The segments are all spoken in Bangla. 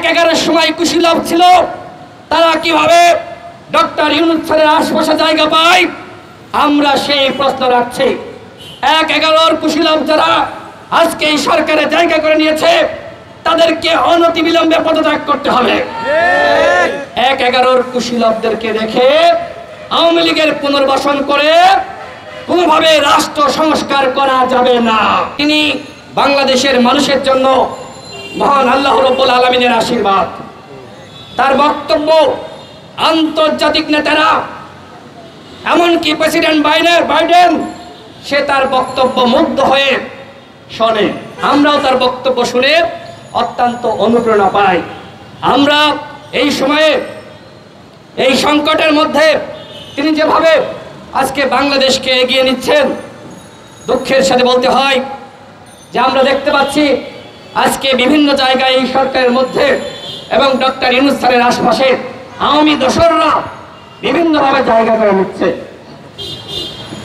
11 সময় কুশীলব ছিল, তারা কিভাবে ডক্টর ইউনূস স্যারের আশপাশে জায়গা পায়? আমরা সেই প্রশ্ন রাখছি। 11 কুশীলব যারা আজকে এই সরকারে জায়গা করে নিয়েছে, তাদেরকে অনতিবিলম্বে পদত্যাগ করতে হবে। 11 কুশীলবদেরকে রেখে আওয়ামী লীগের পুনর্বাসন করে কোনোভাবে রাষ্ট্র সংস্কার করা যাবে না। তিনি বাংলাদেশের মানুষের জন্য মহান আল্লাহ রাব্বুল আলামিনের আশীর্বাদ। তার বক্তব্য আন্তর্জাতিক নেতারা, এমনকি প্রেসিডেন্ট বাইডেন, সে তার বক্তব্য মুগ্ধ হয়ে শোনে। আমরাও তার বক্তব্য শুনে অত্যন্ত অনুপ্রেরণা পাই। আমরা এই সময়ে, এই সংকটের মধ্যে তিনি যেভাবে আজকে বাংলাদেশকে এগিয়ে নিচ্ছেন, দুঃখের সাথে বলতে হয় যে আমরা দেখতে পাচ্ছি আজকে বিভিন্ন জায়গায় এই সরকারের মধ্যে এবং ডক্টর ইউনূস স্যারের আশপাশে আওয়ামী দোসররা বিভিন্নভাবে জায়গা করে নিচ্ছে।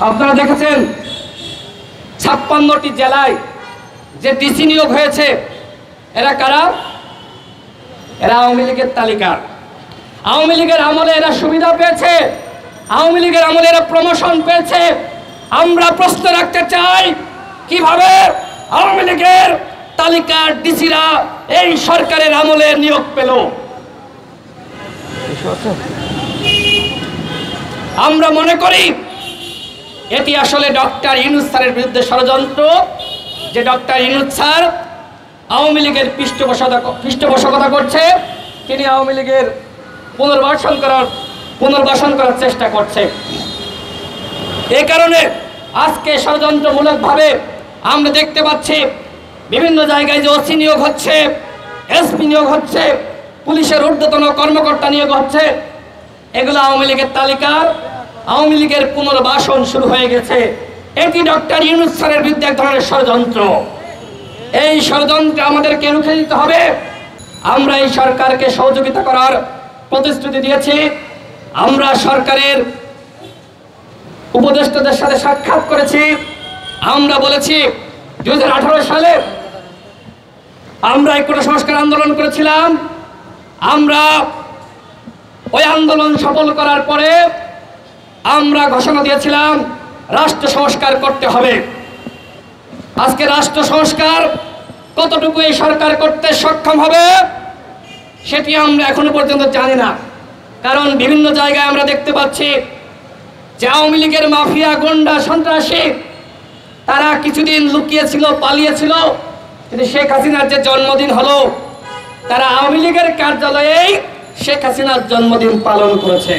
আপনারা দেখেছেন 56টি জেলায় যে ডিসি নিয়োগ হয়েছে, এরা কারা? এরা আওয়ামী লীগের তালিকার। আওয়ামী লীগের আমলে এরা সুবিধা পেয়েছে, আওয়ামী লীগের আমলে এরা প্রমোশন পেয়েছে। আমরা প্রশ্ন রাখতে চাই, কিভাবে আওয়ামী লীগের তালিকার ডিসিরা এই সরকারের আমলে নিয়োগ পেল? আমরা মনে করি এটি আসলে ডক্টর ইউনূস স্যারের বিরুদ্ধে ষড়যন্ত্র, যে ডক্টর ইউনূস স্যার আওয়ামী লীগের পৃষ্ঠপোষকতা করছে। তিনি আওয়ামী লীগের পুনর্বাসন করার চেষ্টা করছে। এই কারণে আজকে ষড়যন্ত্রমূলকভাবে আমরা দেখতে পাচ্ছি বিভিন্ন জায়গায় যে ওসি নিয়োগ হচ্ছে, এসপি নিয়োগ হচ্ছে, পুলিশের ঊর্ধ্বতন কর্মকর্তা নিয়োগ হচ্ছে। এগুলো আওয়ামী লীগের তালিকার, আওয়ামী লীগের পুনর্বাসন শুরু হয়ে গেছে। এটি ডক্টর ইউনূস স্যারের বিরুদ্ধে এক ধরনের ষড়যন্ত্র। এই ষড়যন্ত্র আমাদেরকে রুখে দিতে হবে। আমরা এই সরকারকে সহযোগিতা করার প্রতিশ্রুতি দিয়েছি। আমরা সরকারের উপদেষ্টাদের সাথে সাক্ষাৎ করেছি। আমরা বলেছি 2018 সালে আমরা এই কোটা সংস্কার আন্দোলন করেছিলাম। আমরা ওই আন্দোলন সফল করার পরে আমরা ঘোষণা দিয়েছিলাম রাষ্ট্র সংস্কার করতে হবে। আজকে রাষ্ট্র সংস্কার কতটুকু এই সরকার করতে সক্ষম হবে সেটি আমরা এখনো পর্যন্ত জানি না। কারণ বিভিন্ন জায়গায় আমরা দেখতে পাচ্ছি যে আওয়ামী লীগের মাফিয়া, গুন্ডা, সন্ত্রাসী তারা কিছুদিন লুকিয়েছিল, পালিয়েছিল, কিন্তু শেখ হাসিনার যে জন্মদিন হলো, তারা আওয়ামী লীগের কার্যালয়েই শেখ হাসিনার জন্মদিন পালন করেছে।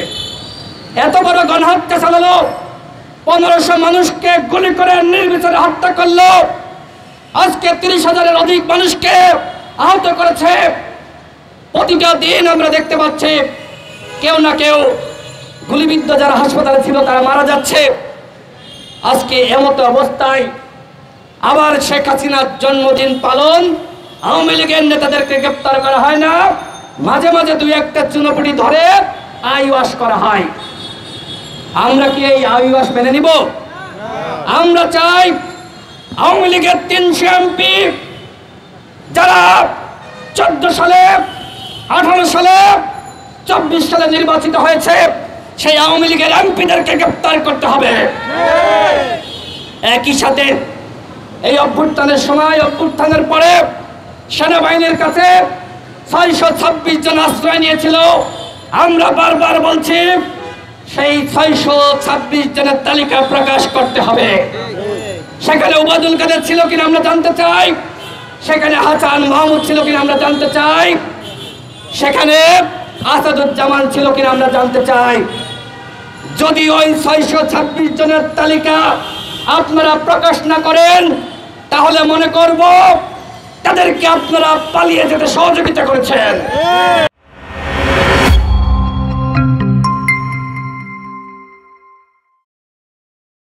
এত বড় গণহত্যা চালালো, 1500 মানুষকে গুলি করে নির্বিচারে হত্যা করলো। আজকে 30,000-এর অধিক মানুষকে আহত করেছে। প্রতিটা দিন আমরা দেখতে পাচ্ছি কেউ না কেউ গুলিবিদ্ধ যারা হাসপাতালে ছিল তারা মারা যাচ্ছে। আজকে এমতো অবস্থায় আবার শেখ হাসিনার জন্মদিন পালন, আওয়ামী লীগের নেতাদেরকে গ্রেপ্তার করা হয় না, মাঝে মাঝে 2-1টা চুনোপুটি ধরে আইওয়াশ করা হয়। আমরা কি এই আইওয়াশ মেনে নিব? আমরা চাই আওয়ামী লীগের 300 এমপি যারা 14 সালে, 18 সালে, 24 সালে নির্বাচিত হয়েছে, সেই আওয়ামী লীগের এমপিদেরকে গ্রেপ্তার করতে হবে। একই সাথে এই অভ্যুত্থানের সময়, অভ্যুত্থানের পরে সেনাবাহিনীর কাছে 626 জন আশ্রয় নিয়েছিল। আমরা বারবার বলছি সেই 626 জনের তালিকা প্রকাশ করতে হবে। সেখানে ওবায়দুল কাদের ছিল কিনা আমরা জানতে চাই, সেখানে হাসান মাহমুদ ছিল কিনা আমরা জানতে চাই, সেখানে আসাদুজ্জামান ছিল কিনা আমরা জানতে চাই। যদি ওই 626 জনের তালিকা আপনারা প্রকাশ না করেন, তাহলে মনে করব তাদেরকে আপনারা পালিয়ে যেতে সহযোগিতা করেছেন।